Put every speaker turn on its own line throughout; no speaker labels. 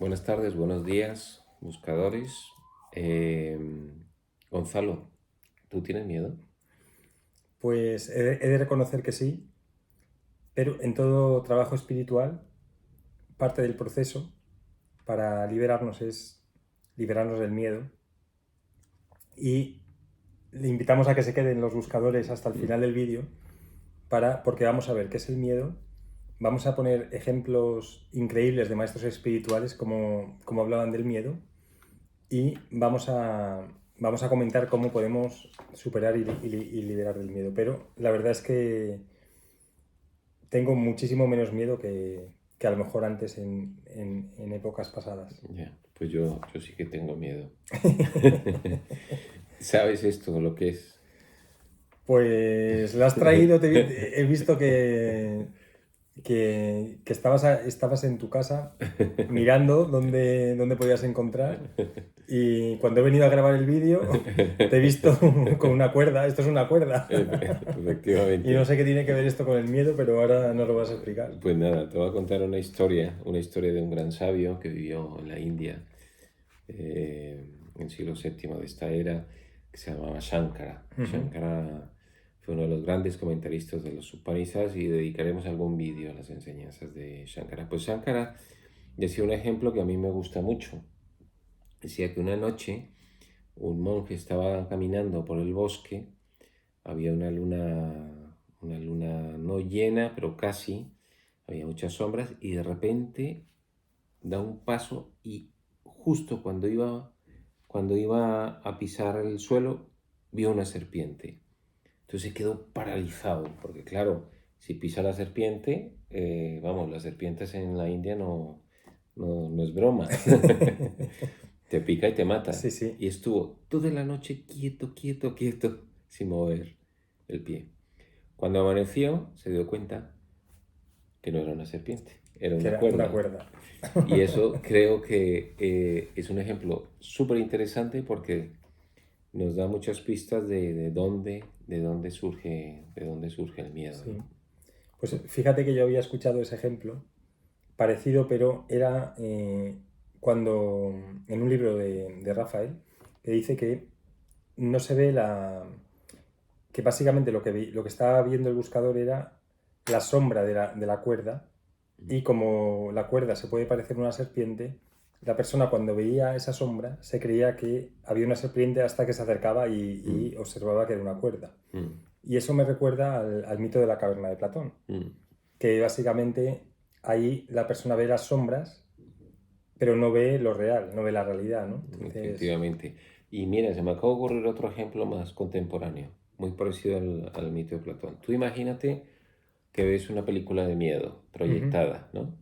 Buenas tardes, buenos días, buscadores. Eh, Gonzalo, ¿tú tienes miedo?
Pues he de reconocer que sí, pero en todo trabajo espiritual, parte del proceso para liberarnos es liberarnos del miedo y le invitamos a que se queden los buscadores hasta el
Mm.
final del vídeo porque vamos a ver qué es el miedo, vamos a poner ejemplos increíbles de maestros espirituales como hablaban del miedo y vamos a comentar cómo podemos superar y liberar del miedo. Pero la verdad es que tengo muchísimo menos miedo que a lo mejor antes en épocas pasadas.
Ya, pues yo sí que tengo miedo. ¿Sabes esto, lo que es?
Pues lo has traído, he visto que estabas en tu casa mirando dónde podías encontrar y cuando he venido a grabar el vídeo te he visto con una cuerda, esto es una cuerda. Y no
Efectivamente.
sé qué tiene que ver esto con el miedo, pero ahora no lo vas a explicar.
Pues nada, te voy a contar una historia de un gran sabio que vivió en la India en el siglo VII de esta era, que se llamaba Shankara.
Ujú.
Shankara fue uno de los grandes comentaristas de los Upanishads y dedicaremos algún vídeo a las enseñanzas de Shankara. Pues Shankara decía un ejemplo que a mí me gusta mucho. Decía que una noche un monje estaba caminando por el bosque, había una luna no llena, pero casi, había muchas sombras y de repente da un paso y justo cuando iba a pisar el suelo, vio una serpiente. Entonces se quedó paralizado, porque claro, si pisa la serpiente, vamos, las serpientes en la India no es broma. Te pica y te mata.
Sí, sí.
Y estuvo toda la noche quieto, quieto, quieto, sin mover el pie. Cuando amaneció, se dio cuenta que no era una serpiente, era
Que
una
era una
cuerda.
cuerda.
Y eso creo que es un ejemplo súper interesante porque nos da muchas pistas de dónde surge el miedo,
Sí.
¿no?
Pues fíjate que yo había escuchado ese ejemplo parecido, pero era cuando en un libro de Rafael que dice que no se ve que básicamente lo que estaba viendo el buscador era la sombra de la cuerda, y como la cuerda se puede parecer a una serpiente, la persona cuando veía esa sombra se creía que había una serpiente hasta que se acercaba
Mm,
y observaba que era una cuerda.
mm,
Y eso me recuerda al mito de la caverna de Platón,
mm.
que básicamente ahí la persona ve las sombras, pero no ve lo real, no ve la realidad, ¿no? Entonces,
Efectivamente. Y mira, se me acaba de ocurrir otro ejemplo más contemporáneo, muy parecido al mito de Platón. Tú imagínate que ves una película de miedo
ujú,
proyectada, ¿no?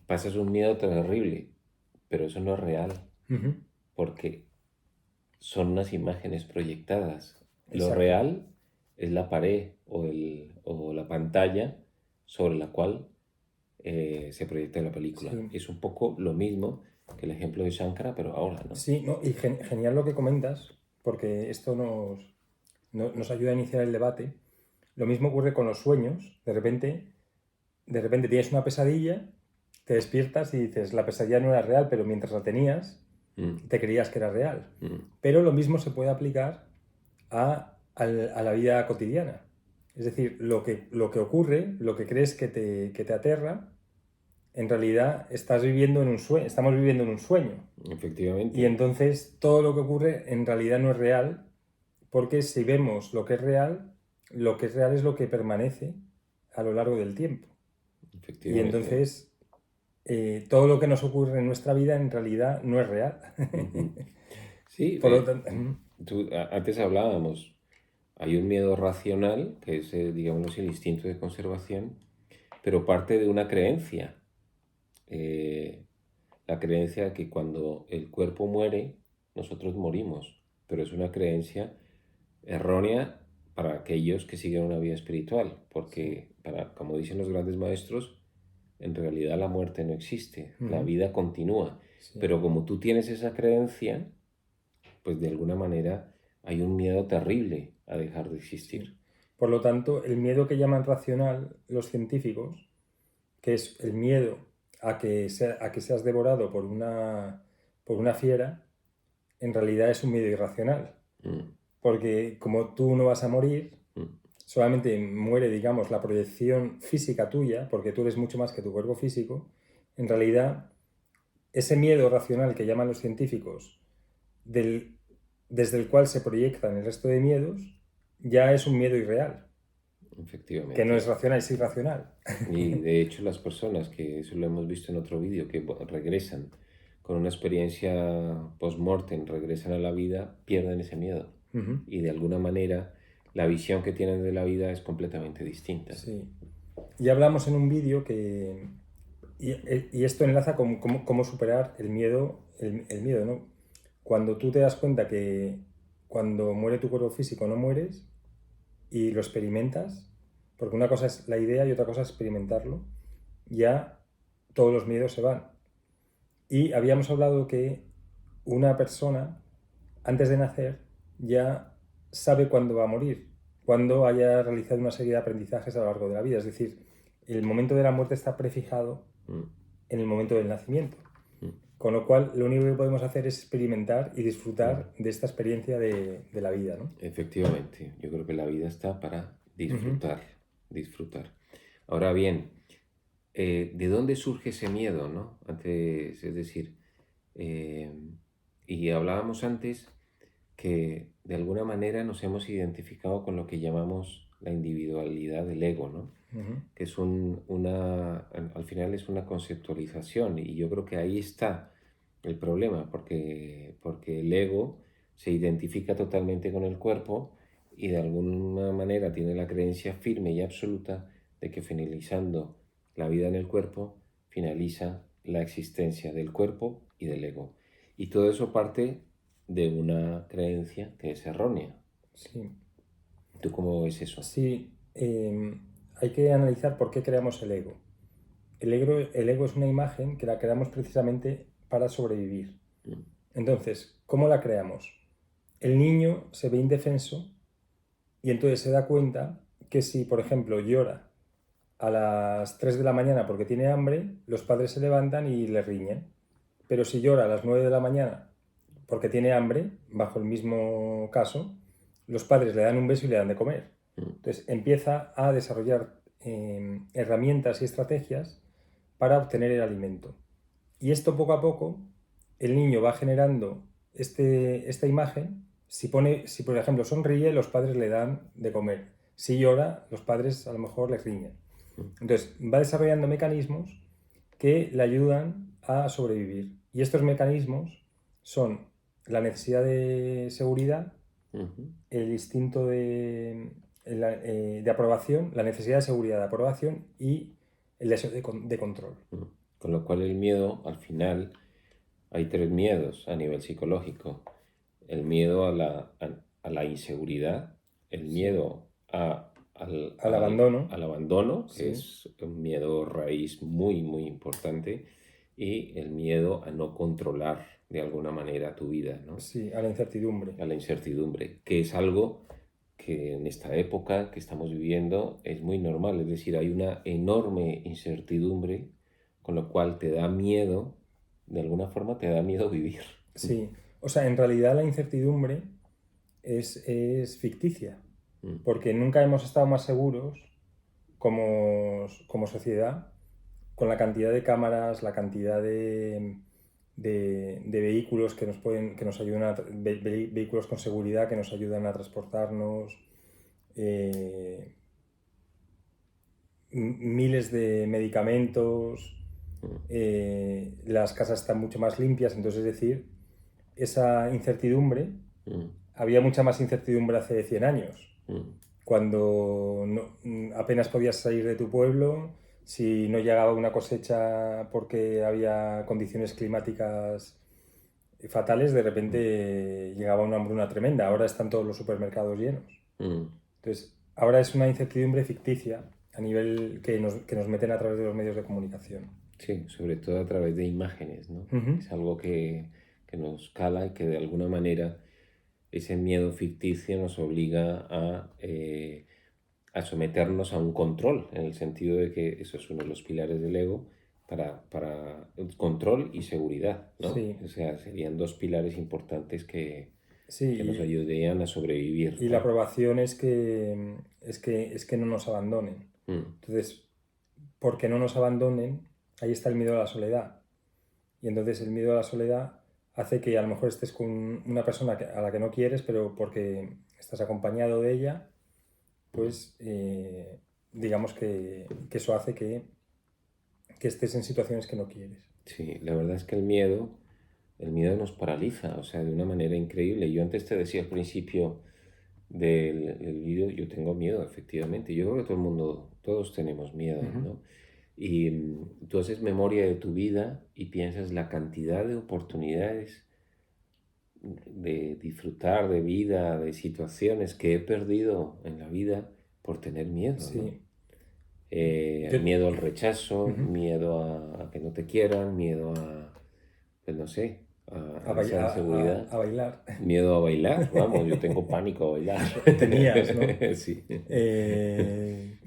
Pasas un miedo terrible, pero eso no es real,
ujú,
porque son unas imágenes proyectadas. Lo
exacto.
real es la pared o la pantalla sobre la cual se proyecta la película.
Sí,
Es un poco lo mismo que el ejemplo de Shankara, pero ahora, ¿no?
sí, no, y genial lo que comentas, porque esto nos ayuda a iniciar el debate. Lo mismo ocurre con los sueños. De repente tienes una pesadilla, te despiertas y dices, la pesadilla no era real, pero mientras la tenías,
Mm,
te creías que era real.
mm,
Pero lo mismo se puede aplicar a la vida cotidiana. Es decir, lo que ocurre, lo que crees que te aterra, en realidad estamos viviendo en un sueño. Y
efectivamente.
entonces todo lo que ocurre en realidad no es real, porque si vemos lo que es real es lo que permanece a lo largo del tiempo. Y
Efectivamente.
entonces todo lo que nos ocurre en nuestra vida en realidad no es real.
Ujú. Sí,
Por lo tanto,
antes hablábamos, hay un miedo racional, que es, digamos, el instinto de conservación, pero parte de una creencia. eh, la creencia que cuando el cuerpo muere, nosotros morimos, pero es una creencia errónea para aquellos que siguen una vida espiritual,
sí.
porque como dicen los grandes maestros, en realidad la muerte no existe, la
Ujú,
vida continúa,
sí.
pero como tú tienes esa creencia, pues de alguna manera hay un miedo terrible a dejar de
Sí.
existir.
Por lo tanto, el miedo que llaman racional los científicos, que es el miedo. a que seas devorado por una fiera, en realidad es un miedo irracional.
Mm,
Porque como tú no vas a morir,
mm,
solamente muere, digamos, la proyección física tuya, porque tú eres mucho más que tu cuerpo físico, en realidad ese miedo racional que llaman los científicos, del, desde el cual se proyectan el resto de miedos, ya es un miedo irreal, que no
efectivamente.
es racional, es irracional.
Y de hecho las personas, que eso lo hemos visto en otro vídeo, que regresan con una experiencia post-mortem, regresan a la vida, pierden ese miedo.
Ujú.
Y de alguna manera la visión que tienen de la vida es completamente distinta.
Sí. Ya hablamos en un vídeo que... Y esto enlaza con cómo superar el miedo, el miedo, ¿no? Cuando tú te das cuenta que cuando muere tu cuerpo físico no mueres y lo experimentas, porque una cosa es la idea y otra cosa es experimentarlo, ya todos los miedos se van. Y habíamos hablado que una persona, antes de nacer, ya sabe cuándo va a morir, cuando haya realizado una serie de aprendizajes a lo largo de la vida. Es decir, el momento de la muerte está prefijado
Mm,
en el momento del nacimiento.
mm,
Con lo cual, lo único que podemos hacer es experimentar y
mm.
disfrutar de esta experiencia de la vida, ¿no?
Efectivamente, yo creo que la vida está para
Ujú.
disfrutar, disfrutar. Ahora bien, ¿de dónde surge ese miedo, no? Antes, es decir, eh, y hablábamos antes que de alguna manera nos hemos identificado con lo que llamamos la individualidad del ego, ¿no?
Ujú.
Que es al final es una conceptualización y yo creo que ahí está el problema, porque el ego se identifica totalmente con el cuerpo y de alguna manera tiene la creencia firme y absoluta de que finalizando la vida en el cuerpo, finaliza la existencia del cuerpo y del ego. Y todo eso parte de una creencia que es errónea.
Sí,
¿Tú cómo ves eso?
sí. Hay que analizar por qué creamos el ego. El ego es una imagen que la creamos precisamente para sobrevivir.
Mm,
Entonces, ¿cómo la creamos? El niño se ve indefenso y entonces se da cuenta que si, por ejemplo, llora a las 3 de la mañana porque tiene hambre, los padres se levantan y le riñen. Pero si llora a las 9 de la mañana porque tiene hambre, bajo el mismo caso, los padres le dan un beso y le dan de comer.
mm,
Entonces empieza a desarrollar herramientas y estrategias para obtener el alimento. Y esto poco a poco, el niño va generando esta imagen. Si por ejemplo sonríe, los padres le dan de comer. Si llora, los padres a lo mejor le riñen.
mm,
Entonces va desarrollando mecanismos que le ayudan a sobrevivir. Y estos mecanismos son la necesidad de seguridad,
ujú.
el instinto de aprobación, la necesidad de seguridad de aprobación y el deseo de control.
Mm. Con lo cual el miedo, al final, hay tres miedos a nivel psicológico. El miedo a la inseguridad, el
Sí.
miedo
Al abandono,
al abandono, que
sí,
es un miedo raíz muy, muy importante, y el miedo a no controlar de alguna manera tu vida, ¿no?
sí, a la incertidumbre.
A la incertidumbre, que es algo que en esta época que estamos viviendo es muy normal, es decir, hay una enorme incertidumbre, con lo cual te da miedo, de alguna forma te da miedo vivir.
Sí, o sea, en realidad la incertidumbre es ficticia,
Mm,
porque nunca hemos estado más seguros como sociedad con la cantidad de cámaras, la cantidad de vehículos que que nos ayudan vehículos con seguridad que nos ayudan a transportarnos, eh, miles de medicamentos,
mm,
las casas están mucho más limpias, entonces es decir, esa incertidumbre,
mm,
había mucha más incertidumbre hace 100 años,
mm,
cuando apenas podías salir de tu pueblo, si no llegaba una cosecha porque había condiciones climáticas fatales, de repente llegaba una hambruna tremenda. Ahora están todos los supermercados llenos.
mm.
Entonces, ahora es una incertidumbre ficticia a nivel que nos meten a través de los medios de comunicación.
Sí, sobre todo a través de imágenes, ¿no?
Ujú.
Es algo que nos cala y que de alguna manera ese miedo ficticio nos obliga a someternos a un control, en el sentido de que eso es uno de los pilares del ego, para control y seguridad, ¿no?
Sí,
O sea, serían dos pilares importantes que nos
sí,
ayudarían a sobrevivir,
y la
¿no?
aprobación es que no nos abandonen.
Mm,
Entonces, porque no nos abandonen, ahí está el miedo a la soledad. Y entonces el miedo a la soledad hace que a lo mejor estés con una persona a la que no quieres, pero porque estás acompañado de ella,
mm.
pues digamos que eso hace que estés en situaciones que no quieres.
Sí, la verdad es que el miedo nos paraliza, o sea, de una manera increíble. Yo antes te decía al principio del vídeo, yo tengo miedo, efectivamente. Yo creo que todo el mundo, todos tenemos miedo,
Ujú.
¿no? Y tú haces memoria de tu vida y piensas la cantidad de oportunidades de disfrutar de vida, de situaciones que he perdido en la vida por tener miedo, ¿no?
Sí. Yo,
Miedo al rechazo,
ujú.
miedo a que no te quieran, miedo pues no sé,
A,
a esa inseguridad,
a bailar.
miedo a bailar, vamos, yo tengo pánico a bailar.
Tenías, ¿no?
Sí.
Eh,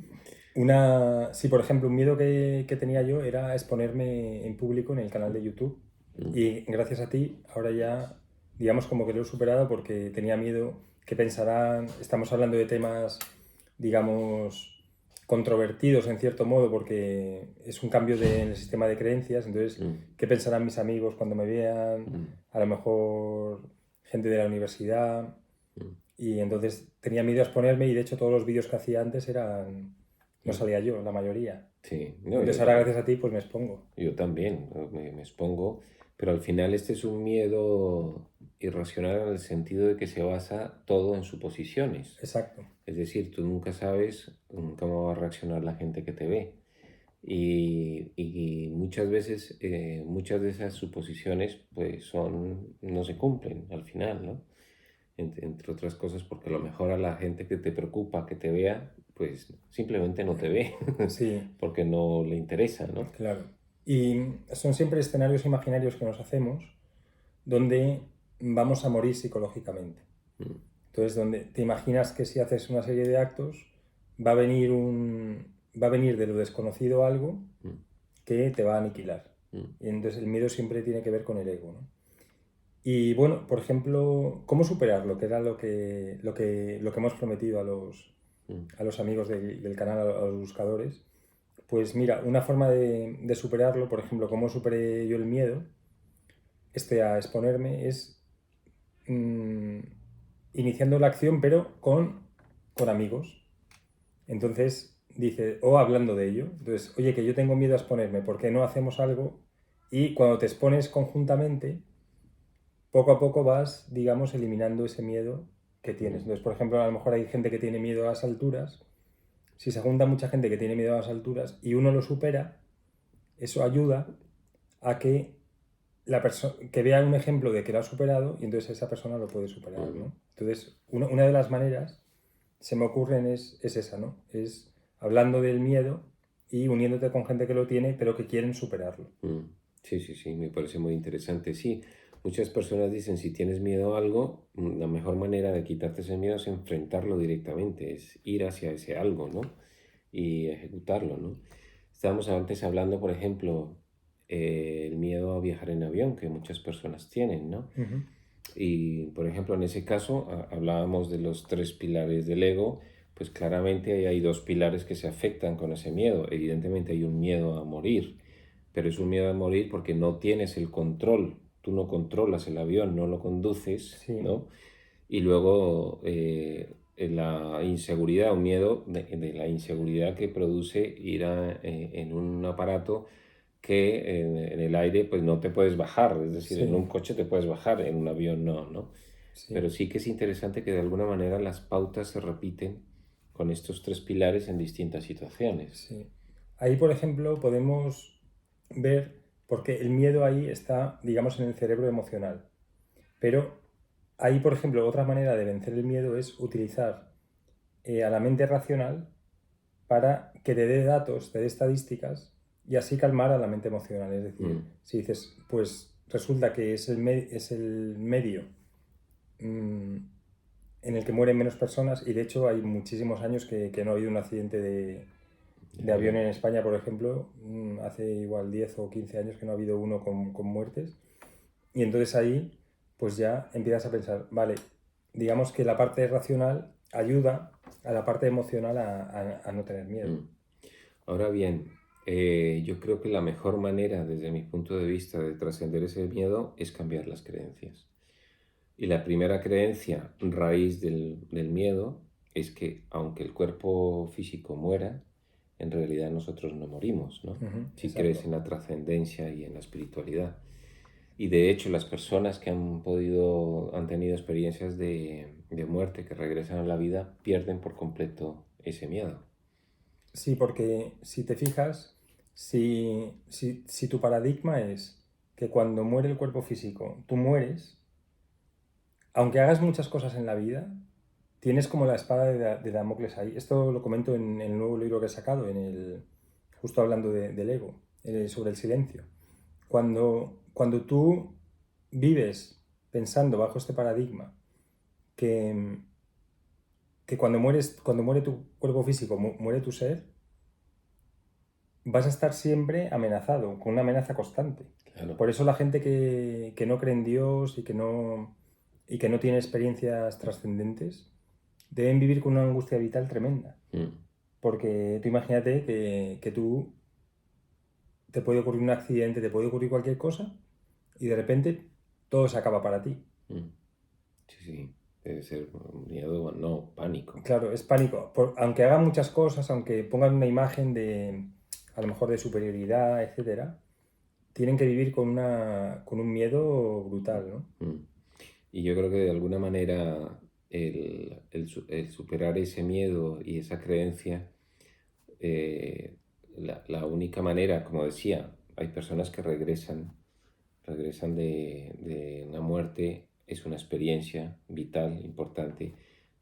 sí, por ejemplo, un miedo que tenía yo era exponerme en público en el canal de YouTube.
Mm,
Y gracias a ti, ahora ya, digamos, como que lo he superado porque tenía miedo que pensarán, estamos hablando de temas, digamos, controvertidos en cierto modo, porque es un cambio en el sistema de creencias. Entonces,
mm,
¿qué pensarán mis amigos cuando me vean?
mm,
A lo mejor gente de la universidad.
mm,
Y entonces tenía miedo a exponerme y de hecho todos los vídeos que hacía antes eran... No
mm.
salía yo, la mayoría.
Sí, no,
Entonces ahora gracias a ti pues me expongo.
yo también, ¿no? Me expongo, pero al final este es un miedo irracional en el sentido de que se basa todo en suposiciones.
Exacto.
Es decir, tú nunca sabes cómo va a reaccionar la gente que te ve. Y muchas veces, muchas de esas suposiciones pues no se cumplen al final, ¿no? Entre otras cosas porque a lo mejor a la gente que te preocupa que te vea, pues simplemente no te ve
Sí,
porque no le interesa, ¿no?
claro. Y son siempre escenarios imaginarios que nos hacemos donde vamos a morir psicológicamente.
Mm,
Entonces, donde te imaginas que si haces una serie de actos, va a venir de lo desconocido algo
mm,
que te va a aniquilar.
mm,
Y entonces el miedo siempre tiene que ver con el ego, ¿no? Y bueno, por ejemplo, ¿cómo superarlo? Que era lo que hemos prometido
mm,
a los amigos del canal, a los buscadores. Pues mira, una forma de superarlo, por ejemplo, cómo superé yo el miedo a exponerme es mm, iniciando la acción, pero con amigos. Entonces dice, o hablando de ello. Entonces, oye, que yo tengo miedo a exponerme, ¿por qué no hacemos algo? Y cuando te expones conjuntamente, poco a poco vas, digamos, eliminando ese miedo que tienes.
mm,
Entonces, por ejemplo, a lo mejor hay gente que tiene miedo a las alturas. Si se junta mucha gente que tiene miedo a las alturas y uno lo supera, eso ayuda a que la persona que vea un ejemplo de que lo ha superado y entonces esa persona lo puede superar,
mm,
¿no? Entonces, una de las maneras se me ocurren es esa, ¿no? Es hablando del miedo y uniéndote con gente que lo tiene, pero que quieren superarlo.
mm. Sí, sí, sí, me parece muy interesante. Sí, muchas personas dicen, si tienes miedo a algo, la mejor manera de quitarte ese miedo es enfrentarlo directamente, es ir hacia ese algo, ¿no? Y ejecutarlo, ¿no? Estábamos antes hablando, por ejemplo, el miedo a viajar en avión que muchas personas tienen, ¿no?
Uh -huh.
Y, por ejemplo, en ese caso hablábamos de los tres pilares del ego, pues claramente ahí hay dos pilares que se afectan con ese miedo. Evidentemente hay un miedo a morir, pero es un miedo a morir porque no tienes el control, tú no controlas el avión, no lo conduces,
Sí,
¿no? Y luego la inseguridad, un miedo de la inseguridad que produce ir en un aparato que en el aire pues no te puedes bajar, es decir, en un
sí,
coche te puedes bajar, en un avión no, ¿no?
sí,
Pero sí que es interesante que de alguna manera las pautas se repiten con estos tres pilares en distintas situaciones.
sí. Ahí, por ejemplo, podemos ver, porque el miedo ahí está, digamos, en el cerebro emocional. Pero ahí, por ejemplo, otra manera de vencer el miedo es utilizar a la mente racional para que te dé datos, te dé estadísticas y así calmar a la mente emocional. Es decir,
Mm,
si dices, pues resulta que es el medio mmm, en el que mueren menos personas y de hecho hay muchísimos años que no ha habido un accidente de avión en España, por ejemplo, hace igual 10 o 15 años que no ha habido uno con muertes. Y entonces ahí, pues ya empiezas a pensar, vale, digamos que la parte racional ayuda a la parte emocional a no tener miedo.
Ahora bien, yo creo que la mejor manera, desde mi punto de vista, de trascender ese miedo es cambiar las creencias. Y la primera creencia, raíz del miedo, es que aunque el cuerpo físico muera, en realidad nosotros no morimos, ¿no? Si crees
Exacto.
en la trascendencia y en la espiritualidad. Y de hecho, las personas que han tenido experiencias de muerte, que regresan a la vida, pierden por completo ese miedo.
Sí, porque si te fijas, si tu paradigma es que cuando muere el cuerpo físico, tú mueres, aunque hagas muchas cosas en la vida, tienes como la espada de Damocles ahí. Esto lo comento en el nuevo libro que he sacado, justo hablando del ego, sobre el silencio. Cuando tú vives pensando bajo este paradigma que, que cuando muere tu cuerpo físico, muere tu ser, vas a estar siempre amenazado, con una amenaza constante.
Claro.
Por eso la gente que no cree en Dios y que no tiene experiencias trascendentes, deben vivir con una angustia vital tremenda. Porque tú imagínate que tú te puede ocurrir un accidente, te puede ocurrir cualquier cosa y de repente todo se acaba para ti.
Sí, sí, debe ser miedo, no, pánico.
Claro, es pánico. Aunque hagan muchas cosas, aunque pongan una imagen a lo mejor de superioridad, etcétera, tienen que vivir con un miedo brutal, ¿no?
Y yo creo que de alguna manera el superar ese miedo y esa creencia, eh, la única manera, como decía, hay personas que regresan de una muerte, es una experiencia vital, importante.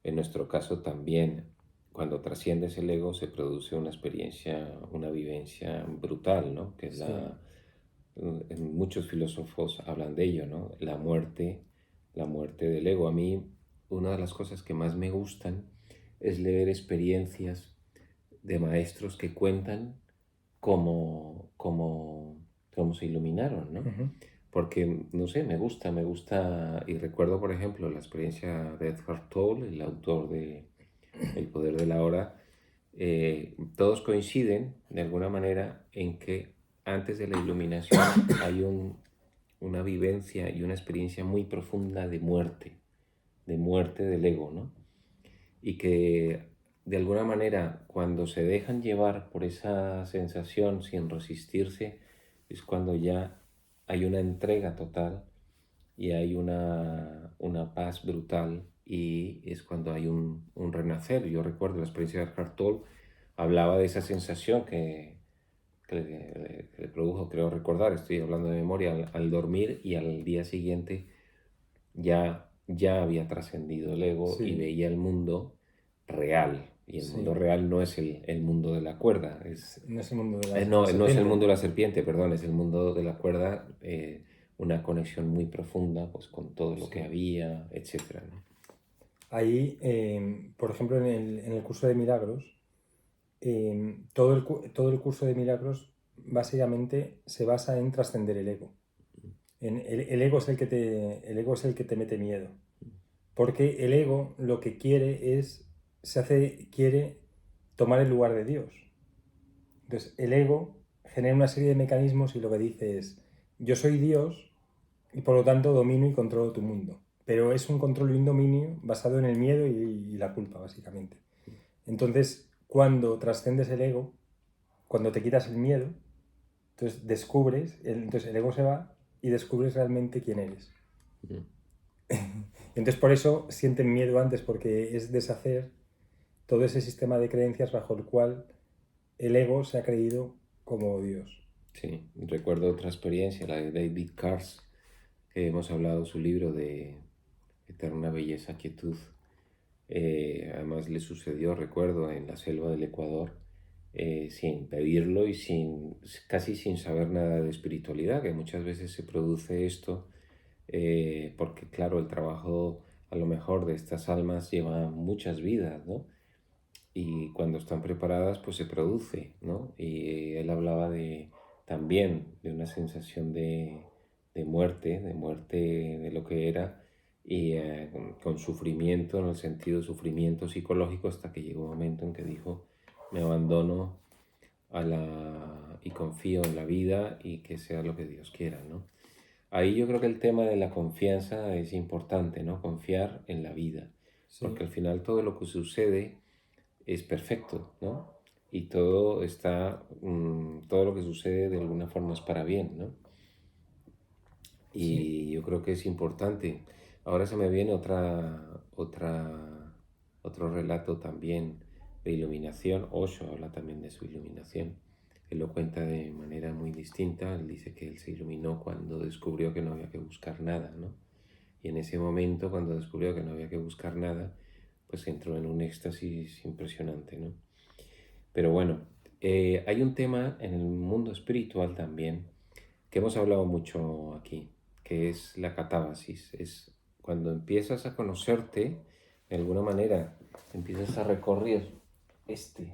En nuestro caso también, cuando trasciendes el ego, se produce una experiencia, una vivencia brutal, ¿no? Que es
Sí,
muchos filósofos hablan de ello, ¿no? La muerte del ego. A mí, una de las cosas que más me gustan es leer experiencias de maestros que cuentan cómo se iluminaron, ¿no?
ujú,
Porque, no sé, me gusta, y recuerdo, por ejemplo, la experiencia de Eckhart Tolle, el autor de El poder de la hora. Todos coinciden, de alguna manera, en que antes de la iluminación hay una vivencia y una experiencia muy profunda de muerte del ego, ¿no? Y que de alguna manera cuando se dejan llevar por esa sensación sin resistirse es cuando ya hay una entrega total y hay una paz brutal y es cuando hay un renacer. Yo recuerdo la experiencia de Eckhart Tolle, hablaba de esa sensación que le produjo, creo recordar, estoy hablando de memoria, al dormir y al día siguiente ya había trascendido el ego y
sí,
veía el mundo real. Y el mundo
sí.
real no es el mundo de la cuerda,
No es el mundo de la
no es el
serpiente.
mundo de la serpiente, perdón, es el mundo de la cuerda, una conexión muy profunda pues, con todo lo que
Sí.
había, etcétera, ¿no?
Ahí, por ejemplo, en el curso de milagros, todo el curso de milagros básicamente se basa en trascender el ego. El ego es el ego es el que te mete miedo. Porque el ego lo que quiere quiere tomar el lugar de Dios. Entonces, el ego genera una serie de mecanismos y lo que dice es, yo soy Dios y por lo tanto domino y controlo tu mundo. Pero es un control y un dominio basado en el miedo y la culpa, básicamente. Entonces, cuando trascendes el ego, cuando te quitas el miedo, entonces entonces el ego se va y descubres realmente quién eres.
Mm.
Entonces por eso sienten miedo antes, porque es deshacer todo ese sistema de creencias bajo el cual el ego se ha creído como Dios.
Sí, recuerdo otra experiencia, la de David Cars, que hemos hablado su libro de Eterna Belleza, Quietud. Además le sucedió, recuerdo, en la selva del Ecuador, sin pedirlo y casi sin saber nada de espiritualidad, que muchas veces se produce esto, porque claro, el trabajo a lo mejor de estas almas lleva muchas vidas, ¿no? y cuando están preparadas pues se produce, ¿no? Y él hablaba también de una sensación de muerte de lo que era y con sufrimiento, en el sentido de sufrimiento psicológico, hasta que llegó un momento en que dijo, me abandono y confío en la vida y que sea lo que Dios quiera, ¿no? Ahí yo creo que el tema de la confianza es importante, ¿no? Confiar en la vida,
Sí,
porque al final todo lo que sucede es perfecto, ¿no? Y todo todo lo que sucede de alguna forma es para bien, ¿no?
sí,
Y yo creo que es importante. Ahora se me viene otro relato también de iluminación. Osho habla también de su iluminación. Él lo cuenta de manera muy distinta. Él dice que él se iluminó cuando descubrió que no había que buscar nada, ¿no? Y en ese momento, cuando descubrió que no había que buscar nada, pues entró en un éxtasis impresionante, ¿no? Pero bueno, hay un tema en el mundo espiritual también que hemos hablado mucho aquí, que es la catábasis. Es cuando empiezas a conocerte, de alguna manera, empiezas a recorrer este,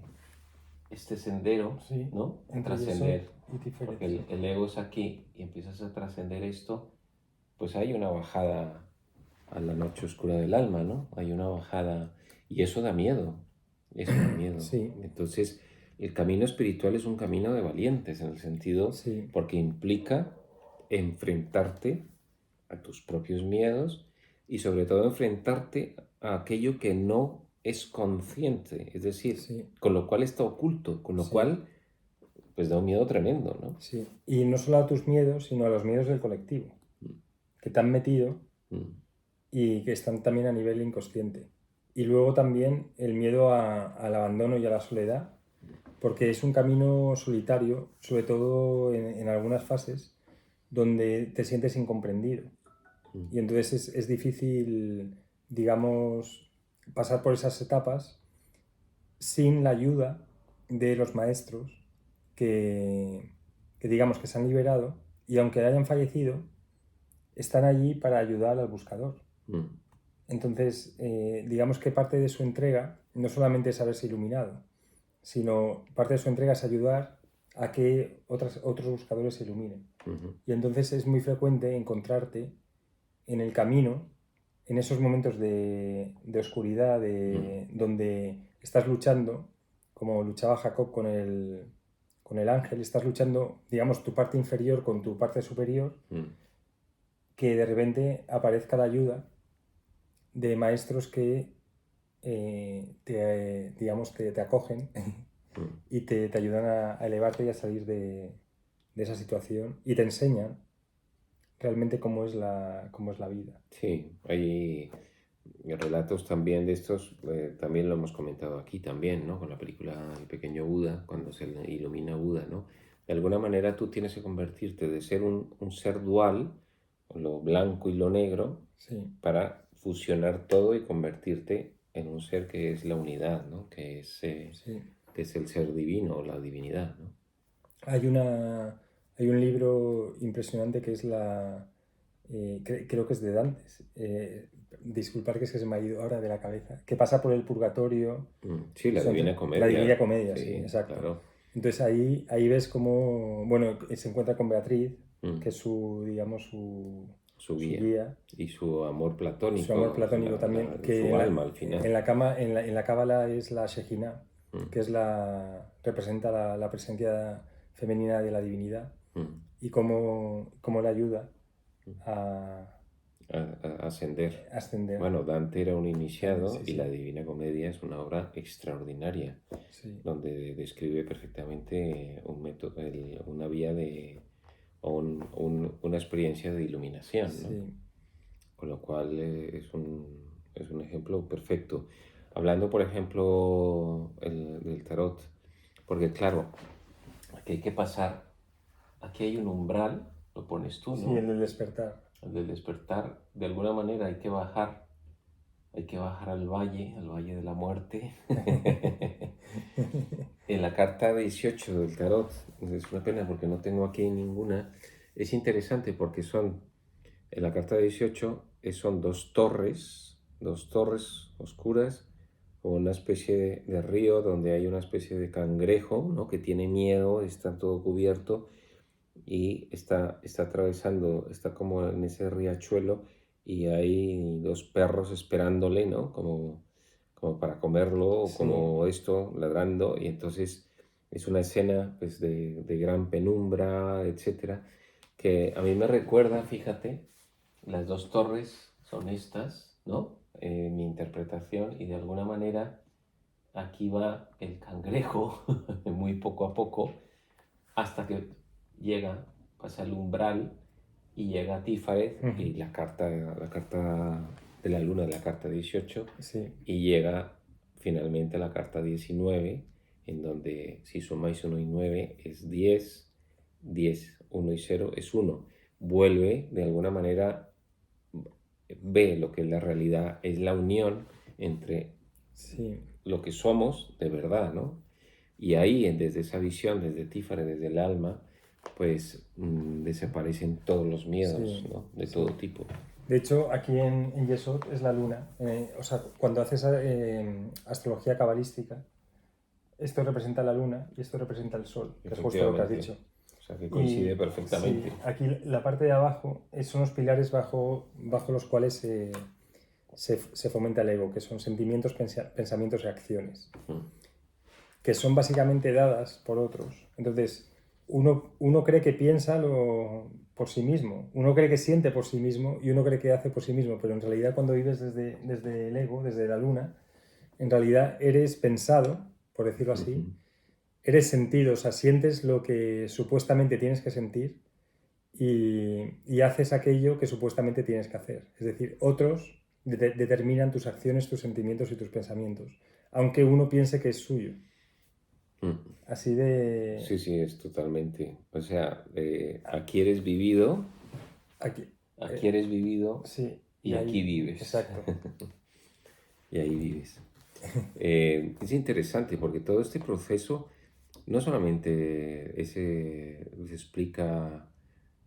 este sendero,
sí.
¿no? A
Entre Yesod
trascender,
y
porque
Tiferet, sí.
el ego es aquí y empiezas a trascender esto, pues hay una bajada a la noche oscura del alma, ¿no? Hay una bajada y eso da miedo.
Sí,
Entonces, el camino espiritual es un camino de valientes en el sentido
sí,
porque implica enfrentarte a tus propios miedos y sobre todo enfrentarte a aquello que no es consciente, es decir,
sí,
con lo cual está oculto, con lo
sí,
cual pues da un miedo tremendo, ¿no?
sí. Y no solo a tus miedos, sino a los miedos del colectivo, que te han metido
Mm,
y que están también a nivel inconsciente. Y luego también el miedo al abandono y a la soledad, porque es un camino solitario, sobre todo en algunas fases, donde te sientes incomprendido.
mm,
Y entonces es difícil, digamos, pasar por esas etapas sin la ayuda de los maestros que, que digamos que se han liberado y aunque hayan fallecido, están allí para ayudar al buscador.
mm,
Entonces, digamos que parte de su entrega no solamente es haberse iluminado, sino parte de su entrega es ayudar a que otros buscadores se iluminen.
ujú,
Y entonces es muy frecuente encontrarte en el camino, en esos momentos de oscuridad,
mm,
donde estás luchando, como luchaba Jacob con el ángel, estás luchando, digamos, tu parte inferior con tu parte superior,
mm,
que de repente aparezca la ayuda de maestros que digamos, te acogen
mm.
y te ayudan a elevarte y a salir de esa situación y te enseñan realmente cómo es la vida.
Sí, hay relatos también de estos, también lo hemos comentado aquí también, ¿no? Con la película El pequeño Buda, cuando se le ilumina Buda, ¿no? De alguna manera tú tienes que convertirte de ser un ser dual, lo blanco y lo negro,
Sí,
para fusionar todo y convertirte en un ser que es la unidad, ¿no?
sí.
Que es el ser divino o la divinidad, ¿no?
Hay una, hay un libro impresionante que es creo que es de Dantes. Disculpar que es que se me ha ido ahora de la cabeza. Que pasa por el purgatorio.
Sí, la Divina
La Divina
Comedia,
Comedia, sí,
sí,
exacto.
claro.
Entonces ahí ves cómo, bueno, se encuentra con Beatriz,
Mm,
que es digamos,
Su
su
guía
guía,
y su amor
su amor
platónico,
platónico también, que
su alma al final.
en la cábala es la Shejina,
Mm,
que representa la presencia femenina de la divinidad
mm,
y cómo le ayuda a
a ascender.
ascender.
Bueno, Dante era un iniciado
Sí,
y la
sí,
Divina Comedia es una obra extraordinaria,
sí,
donde describe perfectamente un método, una vía una experiencia de iluminación, ¿no?
sí,
Con lo cual es un ejemplo perfecto. Hablando, por ejemplo, del tarot, porque claro, aquí hay que pasar, aquí hay un umbral, lo pones tú,
sí, el
¿no?
del despertar.
El del despertar, de alguna manera hay que bajar al valle de la muerte. En la carta 18 del tarot, es una pena porque no tengo aquí ninguna, es interesante porque en la carta 18 son dos torres oscuras como una especie de río donde hay una especie de cangrejo, ¿no? Que tiene miedo, está todo cubierto y está atravesando, está como en ese riachuelo y hay dos perros esperándole, ¿no? Como para comerlo o
Sí,
como esto, ladrando, y entonces es una escena pues de gran penumbra, etcétera, que a mí me recuerda, fíjate, las dos torres son estas, ¿no? Mi interpretación, y de alguna manera aquí va el cangrejo, muy poco a poco, hasta que llega, pasa el umbral y llega a Tífaret
ujú,
y la carta de la luna, la carta 18,
sí,
y llega finalmente a la carta 19, en donde si sumáis 1 y 9 es 10, 10, 1 y 0 es 1. Vuelve de alguna manera, ve lo que la realidad es la unión entre
sí,
lo que somos de verdad, ¿no? Y ahí, desde esa visión, desde Tífare, desde el alma, pues desaparecen todos los miedos,
sí,
¿no? De todo
sí.
tipo.
De hecho, aquí en Yesod es la luna. O sea, cuando haces astrología cabalística, esto representa la luna y esto representa el sol, que es justo lo que has
Efectivamente.
dicho.
O sea, que coincide
Y
perfectamente.
sí, aquí la parte de abajo son los pilares bajo los cuales se fomenta el ego, que son sentimientos, pensamientos y acciones,
Mm.
que son básicamente dadas por otros. Entonces, uno cree que piensa por sí mismo, uno cree que siente por sí mismo y uno cree que hace por sí mismo, pero en realidad cuando vives desde el ego, desde la luna, en realidad eres pensado, por decirlo así,
Ujú.
eres sentido, o sea, sientes lo que supuestamente tienes que sentir y haces aquello que supuestamente tienes que hacer. Es decir, otros determinan tus acciones, tus sentimientos y tus pensamientos, aunque uno piense que es suyo.
Mm.
Así de...
Sí, sí, es totalmente. O sea,
Aquí,
aquí
eh,
eres vivido
sí, y
y aquí
ahí,
vives.
exacto.
Y ahí vives. Es interesante porque todo este proceso no solamente se explica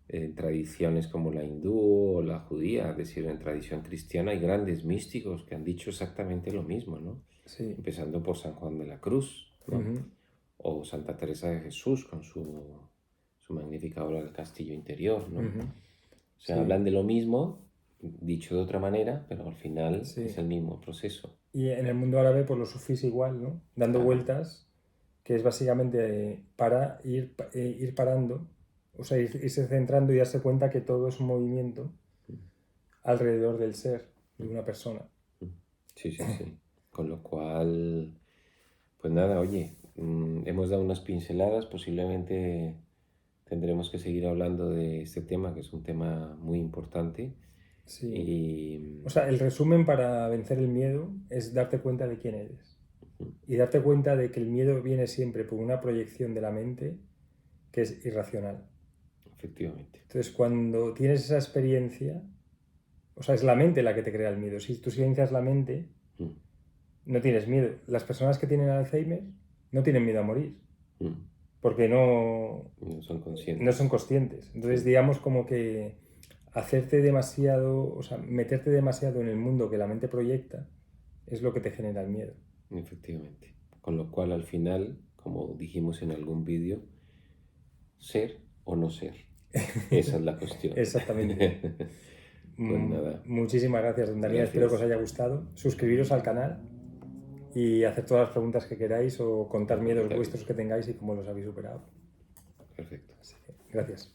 en tradiciones como la hindú o la judía, es decir, en tradición cristiana hay grandes místicos que han dicho exactamente lo mismo, ¿no?
Sí.
Empezando por San Juan de la Cruz, ¿no?
Ujú,
O Santa Teresa de Jesús con su magnífica obra del Castillo Interior, ¿no?
ujú.
O sea,
Sí,
hablan de lo mismo, dicho de otra manera, pero al final es
sí.
el mismo proceso.
Y en el mundo árabe, pues los sufís igual, ¿no? Dando
Claro.
vueltas, que es básicamente para ir parando, o sea, irse centrando y darse cuenta que todo es un movimiento alrededor del ser de una persona.
Sí, sí, sí. Con lo cual, pues nada, oye, hemos dado unas pinceladas, posiblemente tendremos que seguir hablando de este tema, que es un tema muy importante.
Sí.
Y
O sea, el resumen para vencer el miedo es darte cuenta de quién eres. Y darte cuenta de que el miedo viene siempre por una proyección de la mente que es irracional.
efectivamente.
Entonces, cuando tienes esa experiencia, o sea, es la mente la que te crea el miedo. Si tú silencias la mente,
Mm,
no tienes miedo. Las personas que tienen Alzheimer no tienen miedo a morir,
mm.
porque
No son
no son
conscientes.
conscientes. Entonces,
Sí,
digamos como que hacerte demasiado, o sea, meterte demasiado en el mundo que la mente proyecta es lo que te genera el miedo.
efectivamente. Con lo cual, al final, como dijimos en algún vídeo, ser o no ser. Esa es la cuestión.
Exactamente.
Pues nada,
Muchísimas gracias, don Daniel. Espero que os
gracias.
haya gustado. Suscribiros al canal y hacer todas las preguntas que queráis o contar
En
miedos vuestros
comentarios.
que tengáis y cómo los habéis superado.
Perfecto.
Así que, gracias.